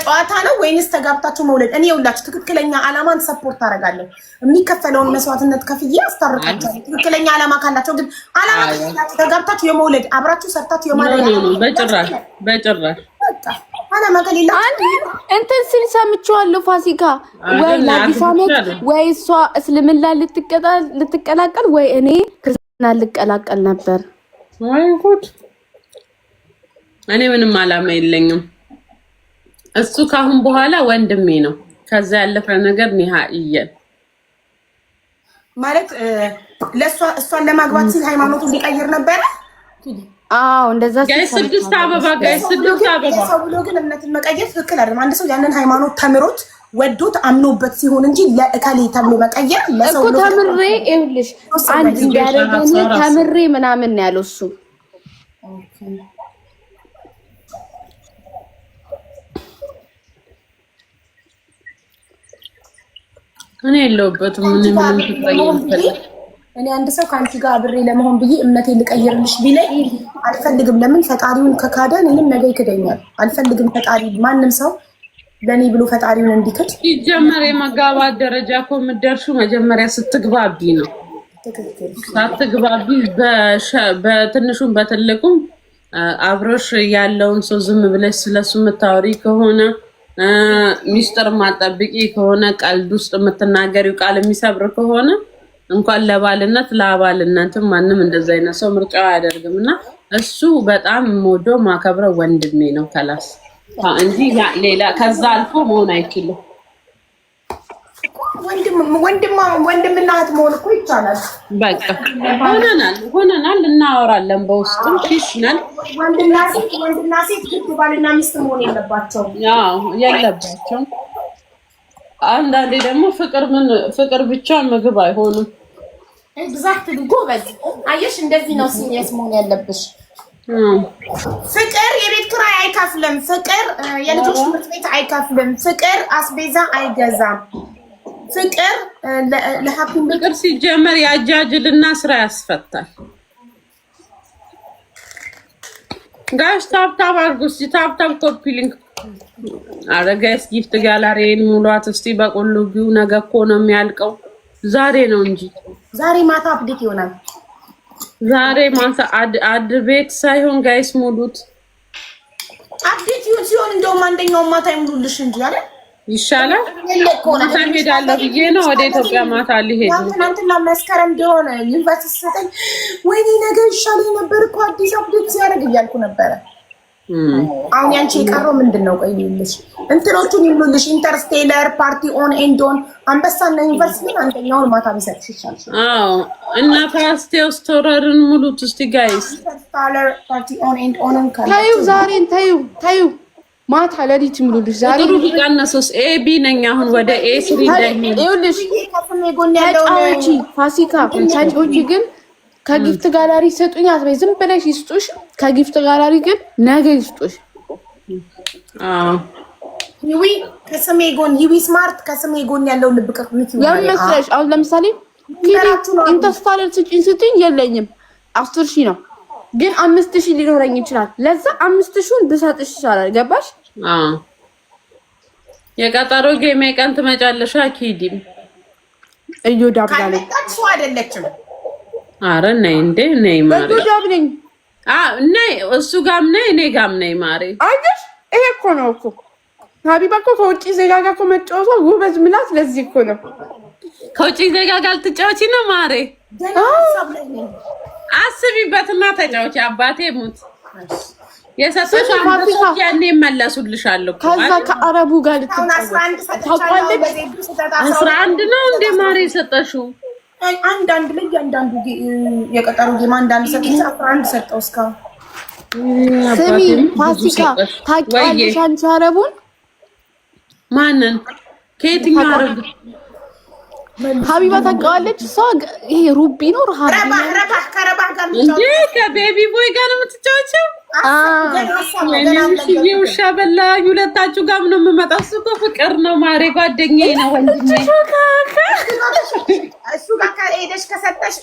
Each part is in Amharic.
ለጨዋታ ነው ወይንስ ተጋብታችሁ መውለድ? እኔ ይኸውላችሁ ትክክለኛ ዓላማን ሰፖርት አደርጋለሁ። የሚከፈለውን መስዋዕትነት ከፍዬ አስታርቃቸዋለሁ። ትክክለኛ ዓላማ ካላቸው ግን ዓላማ ካላችሁ ተጋብታችሁ የመውለድ አብራችሁ ሰርታችሁ የማደግ በጭራሽ ዓላማ ከሌላችሁ እንትን ስል ሰምቼዋለሁ። ፋሲካ ወይ ለአዲስ ዓመት ወይ እሷ እስልምና ልትቀላቀል ወይ እኔ ክርስትና ልቀላቀል ነበር። ወይ ጉድ! እኔ ምንም ዓላማ የለኝም። እሱ ካሁን በኋላ ወንድሜ ነው። ከዛ ያለፈ ነገር ኒሃኢየን ማለት ለሷ እሷን ለማግባት ሲል ሃይማኖቱን ሊቀይር ነበር። አዎ እንደዛ ጋይስ ስድስት አበባ ሰው ብሎ ግን እምነትን መቀየር ትክክል አይደለም። አንድ ሰው ያንን ሃይማኖት ተምሮት ወዶት አምኖበት ሲሆን እንጂ ለእከሌ ተብሎ መቀየር ለሰው እኮ ተምሬ ይኸውልሽ አንድ እንዲያደርገኝ ተምሬ ምናምን ነው ያለው እሱ። እኔ የለሁበትም። እኔ አንድ ሰው ከአንቺ ጋር አብሬ ለመሆን ብዬ እምነቴን ልቀይርልሽ ቢለኝ አልፈልግም። ለምን ፈጣሪውን ከካደ እኔንም ነገ ይክደኛል። አልፈልግም። ፈጣሪ ማንም ሰው ለኔ ብሎ ፈጣሪውን እንዲክድ ሲጀመር የመጋባት ደረጃ እኮ የምትደርሺው መጀመሪያ ስትግባቢ ነው። ሳትግባቢ በትንሹም በትልቁም አብሮሽ ያለውን ሰው ዝም ብለሽ ስለሱ የምታወሪ ከሆነ ሚስጥር ማጠብቂ ከሆነ ቀልድ ውስጥ የምትናገሪው ቃል የሚሰብር ከሆነ እንኳን ለባልነት ለአባልነትም ማንም እንደዛ አይነት ሰው ምርጫው አያደርግም። እና እሱ በጣም የምወደው ማከብረው ወንድሜ ነው ከላስ እንጂ ሌላ ከዛ አልፎ መሆን አይችልም። ወንድምና እህት መሆን እኮ ይቻላል። በቃ ሆነናል እናወራለን። በውስጥም ፊስ ነን። ወንድና ሴት ግድ ባልና ሚስት መሆን የለባቸውም። የለባቸውም። አንዳንዴ ደግሞ ፍቅር ብቻ ምግብ አይሆንም። ኤግዛክትሊ ጎበዝ። አየሽ እንደዚህ ነው ሲሪየስ መሆን ያለብሽ። ፍቅር የቤት ኪራይ አይከፍልም። ፍቅር የልጆች ትምህርት ቤት አይከፍልም። ፍቅር አስቤዛ አይገዛም። ፍቅር ለሐኪም ፍቅር ሲጀመር ያጃጅልና ስራ ያስፈታል። ጋይስ ታፕ አድርጉ እስቲ ታፕ ኮፒ ሊንክ አረጋይስ ጊፍት ጋላሪን ሙሏት እስቲ። በቆሎጊው ነገ እኮ ነው የሚያልቀው። ዛሬ ነው እንጂ ዛሬ ማታ አፕዴት ይሆናል። ዛሬ ማታ አድ ቤት ሳይሆን ጋይስ ሙሉት። አፕዴት ሲሆን እንደውም አንደኛው ማታ ይሙሉልሽ እንጂ አይደል ይሻላል። ማታ ሄዳለሁ ብዬ ነው ወደ ኢትዮጵያ ማታ ልሄድ ነው። ትናንትና መስከረም እንደሆነ ዩኒቨርሲቲ ሰጠኝ። ወይኔ ነገር ይሻለኝ ነበር እኮ አዲስ አፕዴት ሲያደርግ እያልኩ ነበረ። አሁን ያንቺ የቀረው ምንድን ነው? ቆይ ይልሽ እንትኖቹን ይሉልሽ ኢንተርስቴለር ፓርቲ ኦን ኤንድ ኦን አንበሳና ዩኒቨርሲቲ አንደኛውን ማታ ቢሰጥሽ ይሻልሽ። አዎ እና ፋስቴው ስቶረርን ሙሉት እስቲ ጋይስ። ኢንተርስቴለር ፓርቲ ኦን ኤንድ ኦን ታዩ ዛሬን ታዩ ማታ ለሊት ሙሉልሽ። ዛሬ ጥሩ ቢቀነሰስ ኤቢ ነኝ አሁን ወደ ኤ3 እንዳይሆን ይኸውልሽ ታጫውቺ ፋሲካ ታጫውቺ ግን ከጊፍት ጋላሪ ሰጡኝ አትበይ። ዝም ብለሽ ይስጡሽ። ከጊፍት ጋላሪ ግን ነገ ይስጡሽ። ይዊ ከስሜ ጎን ይዊ ስማርት ከስሜ ጎን ያለው ልብ ቅርምት ይሆናል። ለምሳሌ አሁን ለምሳሌ ኢንተርስታለር ስጪኝ የለኝም 10,000 ነው ግን 5,000 ሊኖረኝ ይችላል። ለዛ 5,000ን ብሰጥሽ ይችላል። ገባሽ? የቀጠሮ ጌም የቀን ትመጫለሽ። አኪዲም እዩ ዳብላለች ታክሱ አይደለችም። አረ ነይ እንዴ ነይ ማሪ በዶዳብ ነኝ። ነይ እሱ ጋም ነይ እኔ ጋም ነይ ማሪ። አይደል? ይሄ እኮ ነው እኮ ሀቢባ እኮ ከውጪ ዜጋ ጋር እኮ መጫወቷ ውበት ምላት። ለዚህ እኮ ነው ከውጪ ዜጋ ጋር ልትጫወቺ ነው ማሪ። አስቢበትና ተጫወቺ። አባቴ ሙት የሰጠሽ አንበሶች ያኔ መለሱልሻለሁ። ከዛ ከአረቡ ጋር ልትጫወቺ ታውቃለች። 11 ነው እንዴ ማሪ የሰጠሽው? አንዳንድ ላይ አንዳንዱ የቀጠሮ ጌማ አንዳንድ ሰጥቼ 11 ሰጠው እስካሁን። ስሚ ፋሲካ ታውቂዋለሽ አንቺ አረቡን? ማንን? ከየትኛው አረብ? ሀቢባ ታውቂዋለች? እሷ ይሄ ሩቢ ነው ከረባ ጋር እንዴ ከቤቢ ቦይ ጋር ነው የምትጫወቺው? ውሻ በላኝ። ሁለታችሁ ጋር ነው የምመጣው። እሱ እኮ ፍቅር ነው ማሬ፣ ጓደኛዬ ነው ወንድሜ። እሱ ጋር ከሄደሽ ከሰጠሽ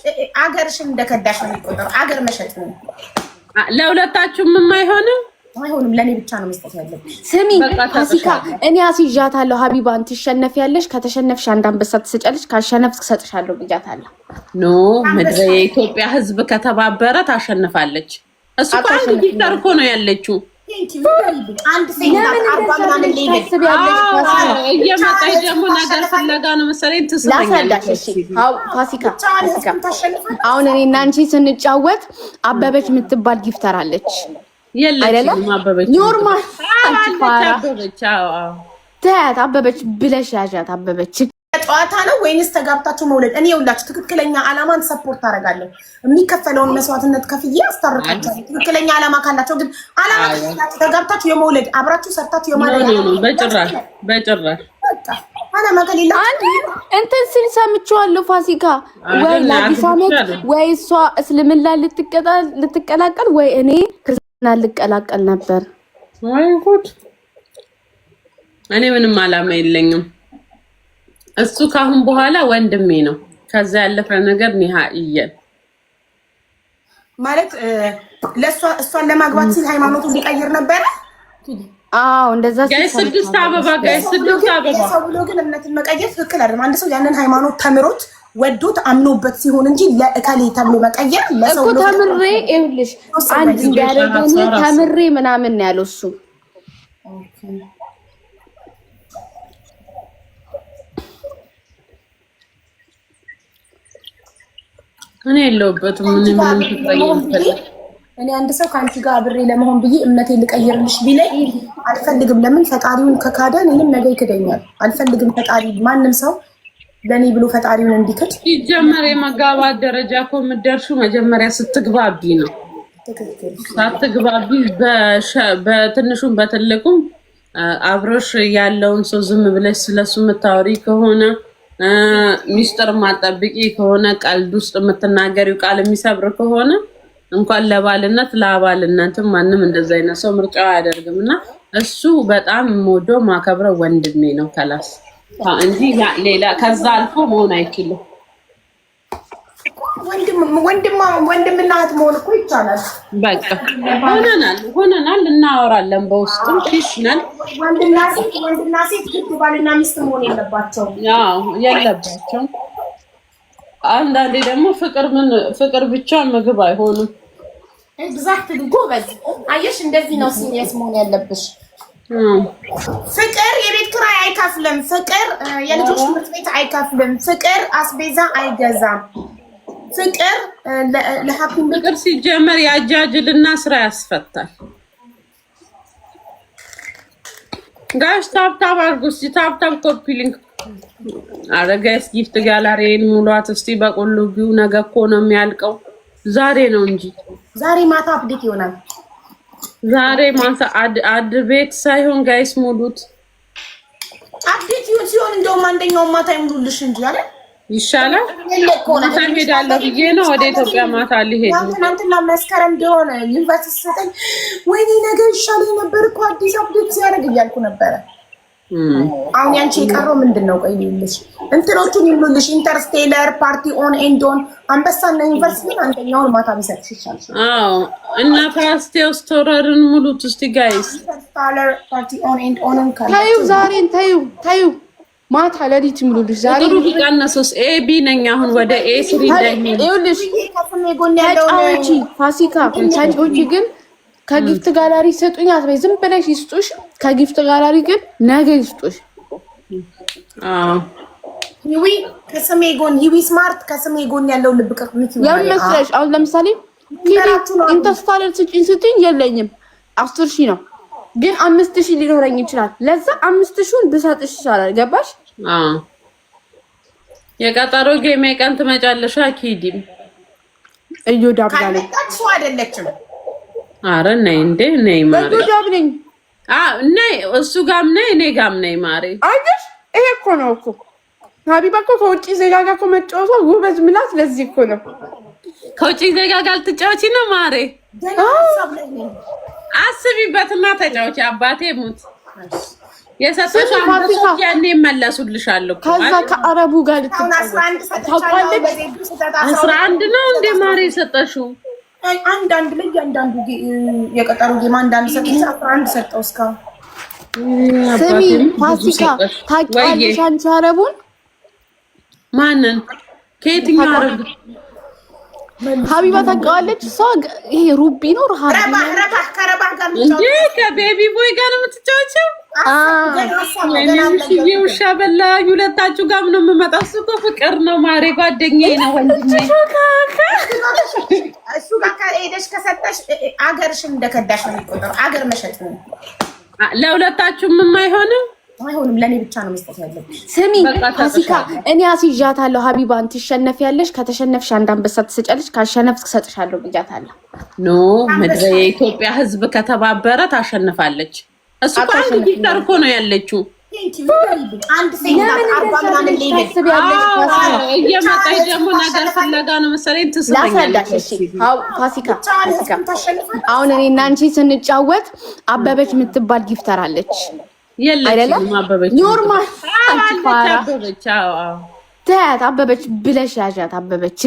አገርሽን እንደከዳሽ ነው የሚቆጠረው። አገር መሸጥ ነው። ለሁለታችሁም የማይሆንም አይሆንም። ለኔ ብቻ ነው መስጠት ያለብሽ። ስሚ ፋሲካ፣ እኔ አስይዣታለሁ። ሀቢባን ትሸነፊያለሽ። ከተሸነፍሽ አንድ አንበሳ ትሰጫለሽ። ካሸነፍሽ እሰጥሻለሁ ብያታለሁ። ኖ ምድረ የኢትዮጵያ ሕዝብ ከተባበረ ታሸንፋለች። እሱ እኮ አንድ ጊፍተር እኮ ነው ያለችው። አንድ ሴት እየመጣች ደግሞ ነገር ፍለጋ ነው መሰለኝ ትስለኛለች። ፋሲካ አሁን እኔና አንቺ ስንጫወት አበበች የምትባል ጊፍተር አለች። የለችም አበበች ኖርማል አበበች። ተያት አበበች ብለሽ ያዣት። አበበች ጨዋታ ነው ወይንስ ተጋብታችሁ መውለድ? እኔ የውላችሁ ትክክለኛ ዓላማን ሰፖርት አደርጋለሁ። የሚከፈለውን መስዋዕትነት ከፍዬ አስታርቃቸዋለሁ። ትክክለኛ ዓላማ ካላቸው ግን ዓላማ ካላችሁ ተጋብታችሁ የመውለድ አብራችሁ ሰርታችሁ የማለት በጭራሽ በጭራሽ ዓላማ ከሌላ እንትን ሲል ሰምቼዋለሁ። ፋሲካ ወይ ለአዲስ ዓመት ወይ እሷ እስልምና ልትቀላቀል ወይ እኔ ክርስትና ልቀላቀል ነበር። ወይ ጉድ! እኔ ምንም ዓላማ የለኝም። እሱ ካሁን በኋላ ወንድሜ ነው። ከዛ ያለፈ ነገር ኒሃኢየን ማለት ለሷ እሷን ለማግባት ሲል ሃይማኖቱን ሊቀይር ነበር። አዎ እንደዛ ጋይስ ስድስት አበባ ሰው ብሎ ግን እምነትን መቀየር ትክክል አይደለም። አንድ ሰው ያንን ሃይማኖት ተምሮት ወዶት አምኖበት ሲሆን እንጂ ለእከሌ ተብሎ መቀየር ለሰው እኮ ተምሬ ይኸውልሽ አንድ እንዲያደርገኝ ተምሬ ምናምን ነው ያለው እሱ። እኔ የለሁበትም። እኔ አንድ ሰው ከአንቺ ጋር አብሬ ለመሆን ብዬ እምነቴን ልቀይርልሽ ቢለኝ አልፈልግም። ለምን ፈጣሪውን ከካደ እኔንም ነገ ይክደኛል። አልፈልግም። ፈጣሪ ማንም ሰው ለኔ ብሎ ፈጣሪውን እንዲክድ ሲጀመር የመጋባት ደረጃ እኮ የምትደርሺው መጀመሪያ ስትግባቢ ነው። ሳትግባቢ በትንሹም በትልቁም አብሮሽ ያለውን ሰው ዝም ብለሽ ስለሱ የምታወሪ ከሆነ ሚስጥር ማጠብቂ ከሆነ ቀልድ ውስጥ የምትናገሪው ቃል የሚሰብር ከሆነ እንኳን ለባልነት ለአባልነትም ማንም እንደዛ አይነት ሰው ምርጫው አያደርግም። እና እሱ በጣም የምወደው ማከብረው ወንድሜ ነው ከላስ እንጂ ሌላ ከዛ አልፎ መሆን አይችልም። ወንድምና እህት መሆን እኮ ይቻላል። በቃ ሆነናል እናወራለን። በውስጥም ፊሽናል ወንድና ሴት ግድ ባልና ሚስት መሆን የለባቸውም። የለባቸውም። አንዳንዴ ደግሞ ፍቅር ብቻ ምግብ አይሆንም። ኤግዛክትሊ ጎበዝ። አየሽ እንደዚህ ነው ሲሪየስ መሆን ያለብሽ። ፍቅር የቤት ኪራይ አይከፍልም። ፍቅር የልጆች ትምህርት ቤት አይከፍልም። ፍቅር አስቤዛ አይገዛም። ፍቅር ለሐኪም ፍቅር ሲጀመር ያጃጅልና ስራ ያስፈታል። ጋሽ ታፕታፕ አድርጉ እስቲ ታፕታፕ ኮፒ ሊንክ አረጋይስ ጊፍት ጋላሪን ሙሏት እስቲ በቆሎጊው ነገ እኮ ነው የሚያልቀው። ዛሬ ነው እንጂ ዛሬ ማታ አፕዴት ይሆናል። ዛሬ ማታ አድ ቤት ሳይሆን ጋይስ ሙሉት። አፕዴት ሲሆን እንደውም አንደኛው ማታ ይሙሉልሽ እንጂ አይደል ይሻላል። ማታ ሄዳለሁ ብዬ ነው ወደ ኢትዮጵያ ማታ ሊሄድ ነው። ትናንትና መስከረም እንደሆነ ዩኒቨርሲቲ ሰጠኝ። ወይኔ ነገር ይሻለኝ ነበር እኮ አዲስ አፕዴት ሲያደርግ እያልኩ ነበረ። አሁን ያንቺ የቀረው ምንድን ነው? ቆይ ልልሽ እንትኖቹን ይሉልሽ ኢንተርስቴለር ፓርቲ ኦን ኤንድ ኦን አንበሳና ዩኒቨርሲቲ አንደኛውን ማታ ቢሰጥሽ ይሻልሽ። አዎ እና ፓስቴው ስቶረርን ሙሉት እስቲ ጋይስ። ኢንተርስቴለር ፓርቲ ኦን ኤንድ ኦን ታዩ ዛሬን ታዩ ማታ ለሊት ሙሉልሽ። ዛሬ ጥሩ ቢቀነሱስ ኤቢ ነኝ አሁን ወደ ኤ ስሪ እንዳይሆን ይኸውልሽ ተጫዋች ፋሲካ ተጫዋች ግን ከጊፍት ጋላሪ ሰጡኝ አትበይ። ዝም ብለሽ ይስጡሽ። ከጊፍት ጋላሪ ግን ነገ ይስጡሽ። ይዊ ከስሜ ጎን ይዊ ስማርት ከስሜ ጎን ያለው ልብ ቅርብ ያመስለሽ። አሁን ለምሳሌ ኢንተስታለር ስጪኝ የለኝም 10,000 ነው ግን 5,000 ሊኖረኝ ይችላል። ለዛ 5,000ን ብሰጥሽ ይሻላል። ገባሽ? የቀጠሮ ጌም የቀን ትመጫለሽ። አኪዲም እዩ ዳብዳለ ታክሱ አይደለችም። አረ ነይ እንዴ ነይ ማሪ እዩ ዳብነኝ ነይ እሱ ጋም ነይ እኔ ጋም ነይ ማሪ። አይደል? ይሄ እኮ ነው እኮ ሀቢባ እኮ ከውጪ ዜጋ ጋር እኮ መጫወቷ ውበት ምላት። ለዚህ እኮ ነው ከውጪ ዜጋ ጋር ልትጫወቺ ነው ማሪ። አስቢበትና ተጫወቺ። አባቴ ሙት የሰጠሽ አንበሶች ያኔ መለሱልሻለሁ። ከዛ ከአረቡ ጋር ልትጫወቺ ታውቃለች። 11 ነው እንደ ማሪ የሰጠሽው አንዳንድ ላይ አንዳንዱ የቀጠሩ ጌማ አንዳንድ ሰጥቶ 11 ሰጠው እስካሁን። ስሚ ፋሲካ ታውቂዋለሽ አንቺ አረቡን? ማንን? ከየትኛው አረብ? ሀቢባ ታውቂዋለች? እሷ ይሄ ሩቢ ነው ረባህ ከረባህ ጋር እንዴ ከቤቢ ቦይ ጋር ነው የምትጫወቸው? ውሻ በላኝ። ሁለታችሁ ጋር ነው የምመጣው። እሱ እኮ ፍቅር ነው ማሬ፣ ጓደኛዬ ነው ወንድሜ። እሱ ጋር ከሄደሽ ከሰጠሽ አገርሽን እንደከዳሽ ነው የሚቆጠረው። አገር መሸጥ ነው። ለሁለታችሁም የማይሆንም አይሆንም። ለኔ ብቻ ነው መስጠት ያለብሽ። ስሚ ፋሲካ፣ እኔ አስይዣታለሁ። ሀቢባን ትሸነፊያለሽ፣ ከተሸነፍሽ አንድ አንበሳ ትሰጫለሽ፣ ካሸነፍሽ እሰጥሻለሁ ብያታለሁ። ኖ ምድረ የኢትዮጵያ ሕዝብ ከተባበረ ታሸንፋለች። እሱ እኮ አንድ ጊፍተር እኮ ነው ያለችው። አንድ ሴት እየመጣች ደግሞ ነገር ፍለጋ ነው መሰለኝ ትስለኛለች። ፋሲካ አሁን እኔ እና አንቺ ስንጫወት አበበች የምትባል ጊፍተር አለች። የለችም አበበች ኖርማል አበበች። ተያት አበበች ብለሽ ያዣት አበበች